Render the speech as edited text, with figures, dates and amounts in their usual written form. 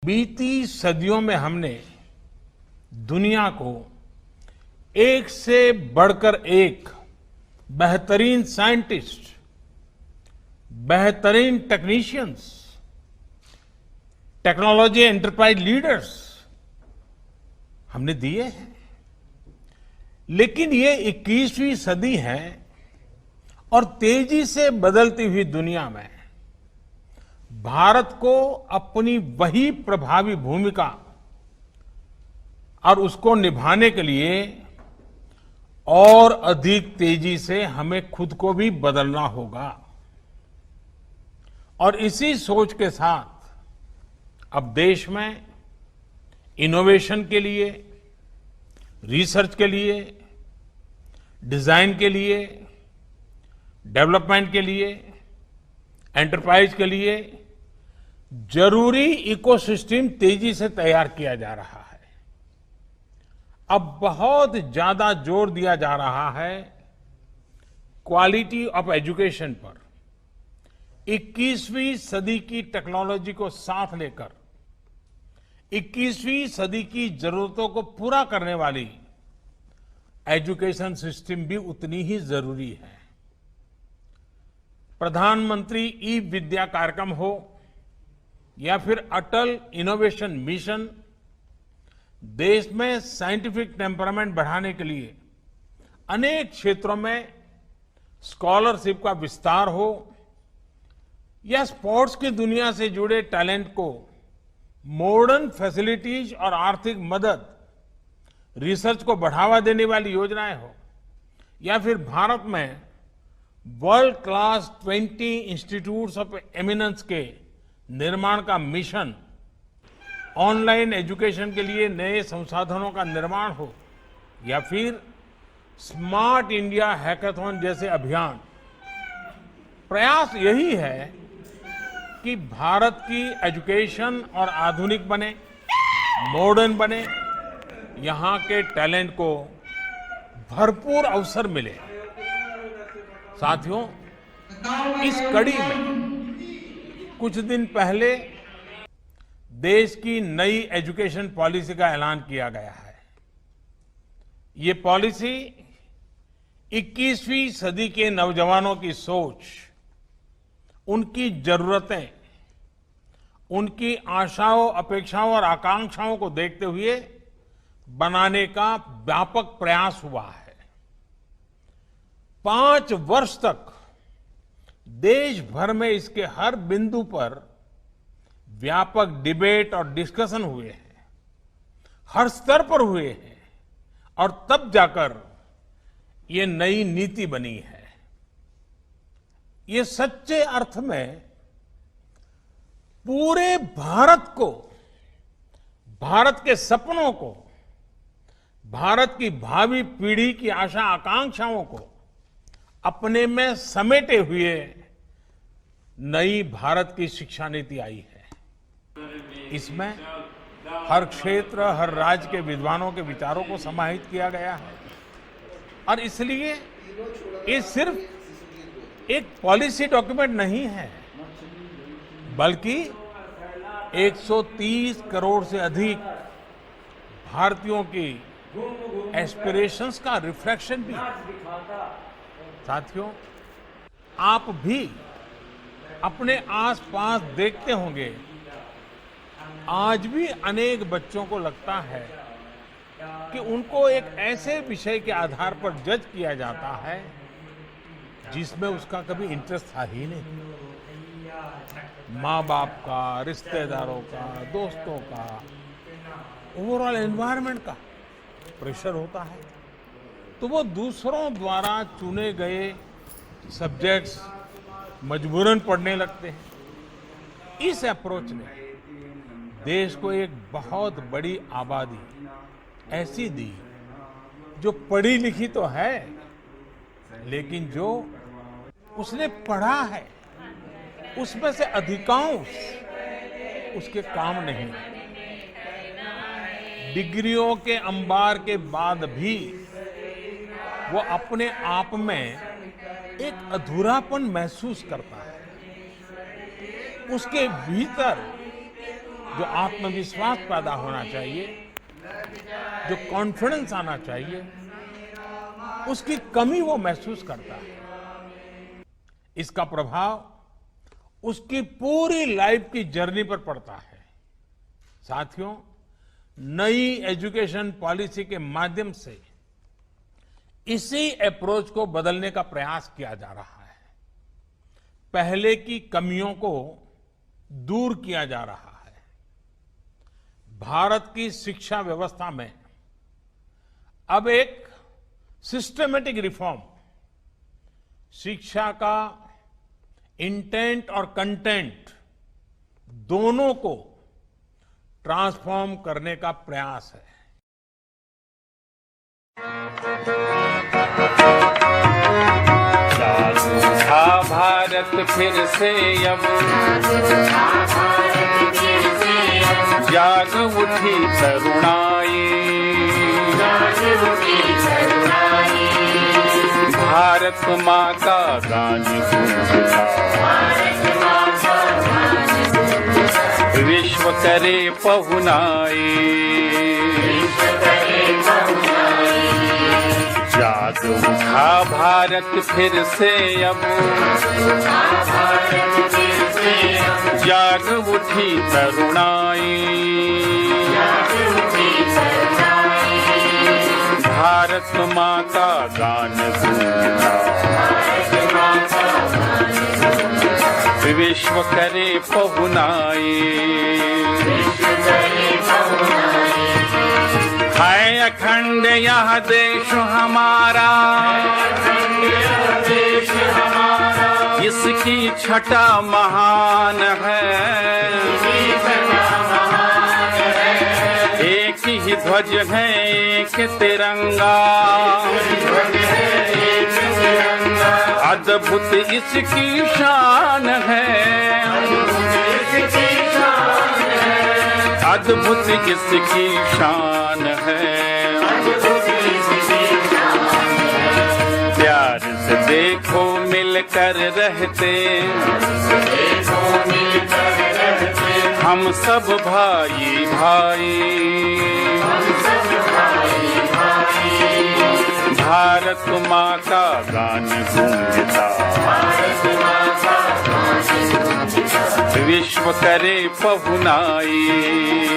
बीती सदियों में हमने दुनिया को एक से बढ़कर एक बेहतरीन साइंटिस्ट, बेहतरीन टेक्नीशियंस, टेक्नोलॉजी एंटरप्राइज लीडर्स हमने दिए हैं। लेकिन ये 21वीं सदी है और तेजी से बदलती हुई दुनिया में भारत को अपनी वही प्रभावी भूमिका और उसको निभाने के लिए और अधिक तेजी से हमें खुद को भी बदलना होगा। और इसी सोच के साथ अब देश में इनोवेशन के लिए, रिसर्च के लिए, डिजाइन के लिए, डेवलपमेंट के लिए, एंटरप्राइज के लिए जरूरी इकोसिस्टम तेजी से तैयार किया जा रहा है। अब बहुत ज्यादा जोर दिया जा रहा है क्वालिटी ऑफ एजुकेशन पर। 21वीं सदी की टेक्नोलॉजी को साथ लेकर 21वीं सदी की जरूरतों को पूरा करने वाली एजुकेशन सिस्टम भी उतनी ही जरूरी है। प्रधानमंत्री ई विद्या कार्यक्रम हो या फिर अटल इनोवेशन मिशन, देश में साइंटिफिक टेम्परामेंट बढ़ाने के लिए अनेक क्षेत्रों में स्कॉलरशिप का विस्तार हो या स्पोर्ट्स की दुनिया से जुड़े टैलेंट को मॉडर्न फैसिलिटीज और आर्थिक मदद, रिसर्च को बढ़ावा देने वाली योजनाएं हो या फिर भारत में world class 20 institutes of eminence के निर्माण का मिशन, ऑनलाइन एजुकेशन के लिए नए संसाधनों का निर्माण हो या फिर स्मार्ट इंडिया हैकाथॉन जैसे अभियान, प्रयास यही है कि भारत की एजुकेशन और आधुनिक बने, मॉडर्न बने, यहां के टैलेंट को भरपूर अवसर मिले। साथियों, इस कड़ी में कुछ दिन पहले देश की नई एजुकेशन पॉलिसी का ऐलान किया गया है। ये पॉलिसी 21वीं सदी के नौजवानों की सोच, उनकी जरूरतें, उनकी आशाओं, अपेक्षाओं और आकांक्षाओं को देखते हुए बनाने का व्यापक प्रयास हुआ है। 5 वर्ष तक देश भर में इसके हर बिंदु पर व्यापक डिबेट और डिस्कशन हुए हैं, हर स्तर पर हुए हैं और तब जाकर ये नई नीति बनी है। ये सच्चे अर्थ में पूरे भारत को, भारत के सपनों को, भारत की भावी पीढ़ी की आशा आकांक्षाओं को अपने में समेटे हुए नई भारत की शिक्षा नीति आई है। इसमें हर क्षेत्र, हर राज्य के विद्वानों के विचारों को समाहित किया गया है और इसलिए ये सिर्फ एक पॉलिसी डॉक्यूमेंट नहीं है, बल्कि 130 करोड़ से अधिक भारतीयों की एस्पिरेशंस का रिफ्लेक्शन भी है। साथियों, आप भी अपने आसपास देखते होंगे, आज भी अनेक बच्चों को लगता है कि उनको एक ऐसे विषय के आधार पर जज किया जाता है जिसमें उसका कभी इंटरेस्ट था ही नहीं। माँ बाप का, रिश्तेदारों का, दोस्तों का, ओवरऑल एनवायरनमेंट का प्रेशर होता है, तो वो दूसरों द्वारा चुने गए सब्जेक्ट्स मजबूरन पढ़ने लगते हैं। इस अप्रोच ने देश को एक बहुत बड़ी आबादी ऐसी दी जो पढ़ी लिखी तो है, लेकिन जो उसने पढ़ा है उसमें से अधिकांश उसके काम नहीं। डिग्रियों के अंबार के बाद भी वो अपने आप में एक अधूरापन महसूस करता है। उसके भीतर जो आत्मविश्वास पैदा होना चाहिए, जो कॉन्फिडेंस आना चाहिए, उसकी कमी वो महसूस करता है। इसका प्रभाव उसकी पूरी लाइफ की जर्नी पर पड़ता है। साथियों, नई एजुकेशन पॉलिसी के माध्यम से इसी अप्रोच को बदलने का प्रयास किया जा रहा है। पहले की कमियों को दूर किया जा रहा है। भारत की शिक्षा व्यवस्था में अब एक सिस्टमेटिक रिफॉर्म, शिक्षा का इंटेंट और कंटेंट दोनों को ट्रांसफॉर्म करने का प्रयास है। था भारत फिर से अब जाग उठी तरुणाई, भारत माँ का गान गूंजता, विश्व करे पहुनाई, जाग उठा भारत फिर से अब जाग उठी तरुणाई, भारत माँ का गान गूंजता, विश्व करे पहुनाई, है अखंड यह देश हमारा, इसकी छटा महान है, एक ही ध्वज है एक तिरंगा, अद्भुत इसकी शान है, अद्भुत इसकी शान है, प्यार से देखो मिलकर रहते, हम सब भाई भाई, भारत माँ का गान गूंजता, विश्व करे पहुनाई।